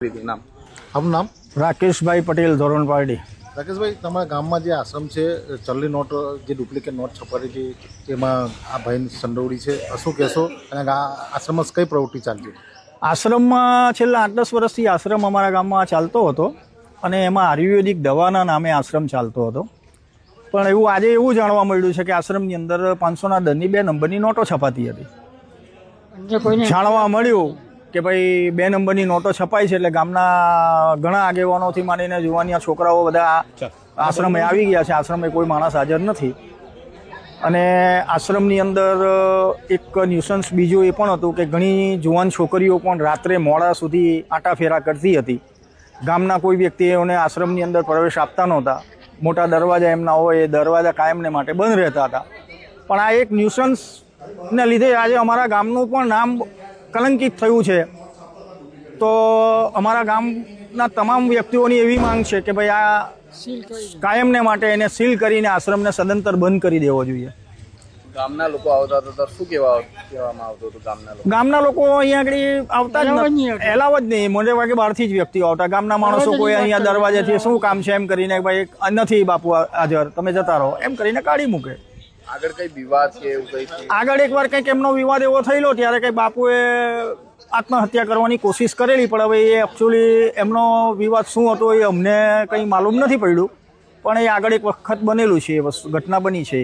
નામ આપનું નામ? રાકેશભાઈ પટેલ, ધોરણ પારડી. રાકેશભાઈ, તમારા ગામમાં જે આશ્રમ છે, ચલણી નોટ જે ડુપ્લિકેટ નોટ છપાઈ છે, એમાં આ ભાઈની સંડોવણી છે, શું કહેશો? અને આ આશ્રમમાં કઈ પ્રવૃત્તિ ચાલતી? આશ્રમમાં છેલ્લા 8-10 વર્ષથી આશ્રમ અમારા ગામમાં ચાલતો હતો અને એમાં આયુર્વેદિક દવાના નામે આશ્રમ ચાલતો હતો. પણ આજે એવું જાણવા મળ્યું છે કે આશ્રમની અંદર 500ના દરની 2 નંબરની નોટો છપાતી હતી. જાણવા મળ્યું કે ભાઈ 2 નંબરની નોટો છપાય છે એટલે ગામના ઘણા આગેવાનોથી માંડીને જુવાનિયા છોકરાઓ બધા આશ્રમે આવી ગયા છે. આશ્રમે કોઈ માણસ હાજર નથી. અને આશ્રમની અંદર એક ન્યુસન્સ બીજું એ પણ હતું કે ઘણી જુવાન છોકરીઓ પણ રાત્રે મોડા સુધી આંટાફેરા કરતી હતી. ગામના કોઈ વ્યક્તિઓને આશ્રમની અંદર પ્રવેશ આપતા નહોતા. મોટા દરવાજા એમના હોય, એ દરવાજા કાયમને માટે બંધ રહેતા હતા. પણ આ એક ન્યુસન્સને લીધે આજે અમારા ગામનું પણ નામ કલંકિત થયું છે. તો અમારા ગામના તમામ વ્યક્તિઓની એવી માંગ છે કે ભાઈ આ કાયમને માટે એને સીલ કરીને આશ્રમને સદંતર બંધ કરી દેવો જોઈએ. ગામના લોકો આવતા હતા તો શું કહેવામાં આવતું હતું? ગામના લોકો અહીંયા આગળ આવતા જ એલાવ જ નહીં. મોટે ભાગે બહારથી જ વ્યક્તિઓ આવતા. ગામના માણસો કોઈ અહીંયા દરવાજેથી શું કામ છે એમ કરીને ભાઈ નથી બાપુ હાજર, તમે જતા રહો એમ કરીને કાઢી મૂકે. આગળ કઈ વિવાદ કે એવું કઈ? આગળ એકવાર કંઈક એમનો વિવાદ એવો થયેલો, ત્યારે કંઈ બાપુએ આત્મહત્યા કરવાની કોશિશ કરેલી, પણ હવે એ એકચ્યુઅલી એમનો વિવાદ શું હતો એ અમને કંઈ માલુમ નથી પડ્યું. પણ એ આગળ એક વખત બનેલું છે, એ વસ્તુ ઘટના બની છે.